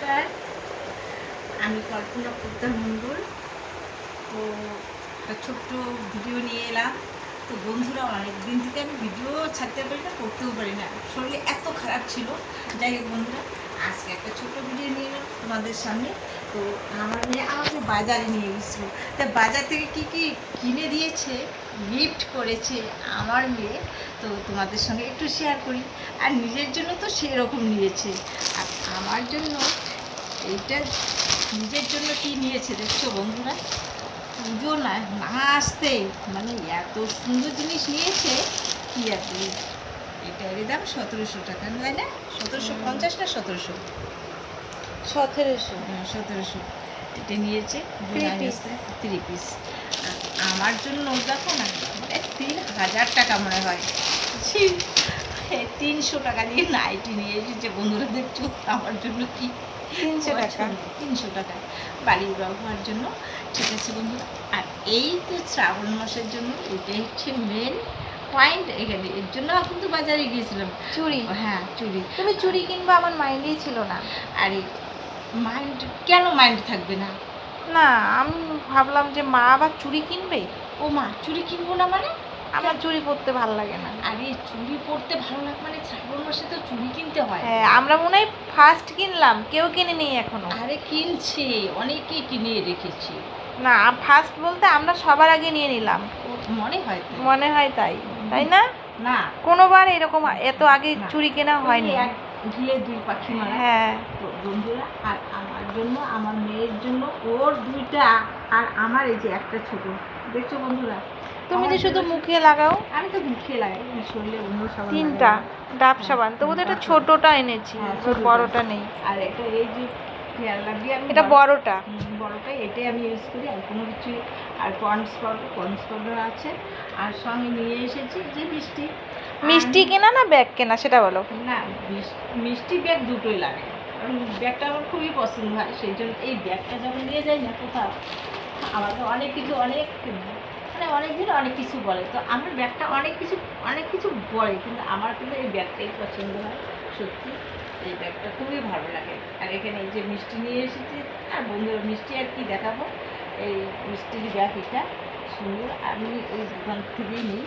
নমস্কার, আমি কল্পনা পোদ্দার মণ্ডল। তো একটা ছোট্ট ভিডিও নিয়ে এলাম। তো বন্ধুরা, অনেক দিন থেকে আমি ভিডিও ছাড়তে পারি না, করতেও পারি না, শরীরে এত খারাপ ছিল। যাই হোক বন্ধুরা, আজকে একটা ছোট্ট ভিডিও নিয়ে এলাম তোমাদের সামনে। তো আমার মেয়ে আমাকে বাজারে নিয়ে গেছিলো। তা বাজার থেকে কী কী কিনে দিয়েছে, গিফট করেছে আমার মেয়ে, তো তোমাদের সঙ্গে একটু শেয়ার করি। আর নিজের জন্য তো সেরকম নিয়েছে, আর আমার জন্য এইটা নিজের জন্য কি নিয়েছে দেখছো বন্ধুরা। পুজো না আসতে মানে এত সুন্দর জিনিস নিয়েছে কি আর বলি। এটারই দাম 1700 টাকা, তাই না? 1750 না 1700? 1700 এটা নিয়েছে। 3 পিস। আমার জন্য দেখো না, মানে 3000 টাকা মনে হয়। 300 টাকা দিয়ে নাইটি নিয়ে এসেছে বন্ধুরা, দেখছো আমার জন্য কি 300 টাকা বাড়ির ব্যবহার জন্য। ঠিক আছে বন্ধুরা, আর এই তো শ্রাবণ মাসের জন্য এটাই হচ্ছে মেন পয়েন্ট। এখানে এর জন্য কিন্তু বাজারে গিয়েছিলাম। চুড়ি? হ্যাঁ, চুড়ি। তুমি চুড়ি কিনবা আমার মাইন্ডেই ছিল না। আরে মাইন্ড কেন মাইন্ড থাকবে না? না, আমি ভাবলাম যে মা আবার চুড়ি কিনবে। ও মা, চুড়ি কিনবো না মানে? আমার চুড়ি পরতে ভালো লাগে না। আরে চুড়ি পরতে ভালো লাগে মানে শ্রাবণ মাসে তো চুড়ি কিনতে হয়। হ্যাঁ, আমরা মনে হয় ফার্স্ট কিনলাম, কেউ কিনেনি এখনো। আরে কিনছে, অনেকেই কিনে রেখেছে। না, ফার্স্ট বলতে আমরা সবার আগে নিয়ে নিলাম। মনে হয় তাই। মনে হয় তাই, তাই না? না, কোনোবার এরকম এত আগে চুড়ি কেনা হয়নি। ঘিয়ে 2 পাখি মারা। হ্যাঁ, তো বন্ধুরা, আর আমার জন্য, আমার মেয়ের জন্য ওর 2টা, আর আমার এই যে একটা ছোট, দেখছো বন্ধুরা। তুমি যে শুধু মুখে লাগাও। আমি তো মুখে লাগাই, শরীরে অন্য সাবান 3টা ডাব সাবান, তবু তো এটা ছোটটা এনেছি, বড়টা নেই। আর এটা এই যে ফেয়ার লাভলি, আমি এটা বড়টা। বড়টাই, এটাই আমি ইউজ করি। আর কোনো কিছুই, আর পন্ডস পাউডার আছে। আর সঙ্গে নিয়ে এসেছি যে মিষ্টি কেনা না ব্যাগ কেনা সেটা বলো। না, মিষ্টি ব্যাগ দুটোই লাগে, কারণ ব্যাগটা আমার খুবই পছন্দ হয়। সেই জন্য এই ব্যাগটা যখন নিয়ে যাই না কোথাও, আমাকে অনেক কিছু মানে অনেক দিন অনেক কিছু বলে। তো আমার ব্যাগটা অনেক কিছু বলে, কিন্তু আমার কিন্তু এই ব্যাগটাই পছন্দ হয় সত্যি। এই ব্যাগটা খুবই ভালো লাগে। আর এখানে এই যে মিষ্টি নিয়ে এসেছি। আর বন্ধুরা, মিষ্টি আর কি দেখাবো, এই মিষ্টির ব্যাগ এটা সুন্দর, আমি ওই দোকান থেকেই নিই।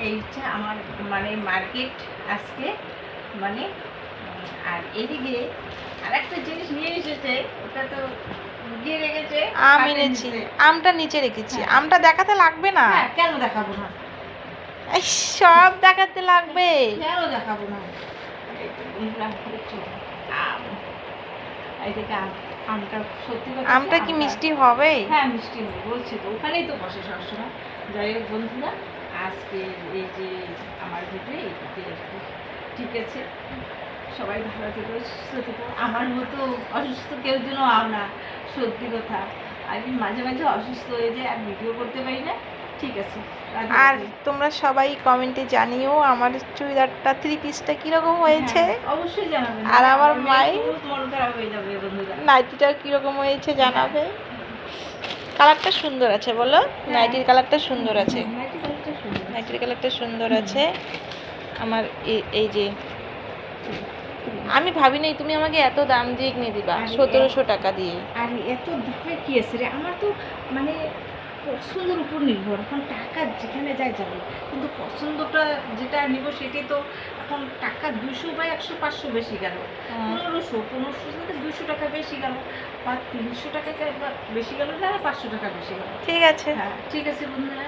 এই হচ্ছে আমার মানে মার্কেট আজকে মানে। আর এদিকে আর একটা জিনিস নিয়ে এসেছে, ওটা তো গিয়ে রেখেছে। আম এনেছি, আমটা নিচে রেখেছি। আমটা দেখাতে লাগবে না? হ্যাঁ, কেন দেখাবো না? এই সব দেখাতে লাগবে। কেন দেখাবো না? এই তো বন্ধুরা, দেখছো আম, এইদিকে আমটা সত্যি কথা। আমটা কি মিষ্টি হবে? হ্যাঁ, মিষ্টি হবে বলছি তো, ওখানেই তো বসে সবসময়। যাই হোক বন্ধুরা, আজকে এই যে আমার ভিডিও এইদিকে আর কি। ঠিক আছে, সবাই ভালো থেকো, সুস্থ থেকো। আমার মতো অসুস্থ কেউ যেন না, সত্যি কথা। আমি মাঝে মাঝে অসুস্থ হয়ে যাই আর ভিডিও করতে পারি না। ঠিক আছে, আর তোমরা সবাই কমেন্টে জানিও আমার চুড়িদারটা 3 পিসটা কিরকম হয়েছে। অবশ্যই জানাবেন। আর আমার মায়ের মন খারাপ হয়ে যাবে বন্ধুরা। নাইটিটা কিরকম হয়েছে জানাবে। কালারটা সুন্দর আছে বলো, নাইটির কালারটা সুন্দর আছে। নাইটির কালারটা সুন্দর আছে। আমার এই যে আমি ভাবি নাই তুমি আমাকে এত দাম দিয়ে কিনে দিবা, 1700 টাকা দিয়ে। আর এত দামে কি আছে রে, আমার তো মানে পছন্দের উপর নির্ভর। এখন টাকা যেখানে যায় যাবে, কিন্তু পছন্দটা যেটা নিব সেটাই তো। এখন টাকা 200 বা 100 500 বেশি গেল, 1500 থেকে 200 টাকা বেশি গেল, বা 300 টাকা বেশি গেল, না 500 টাকা বেশি গেল। ঠিক আছে, হ্যাঁ ঠিক আছে বন্ধুরা।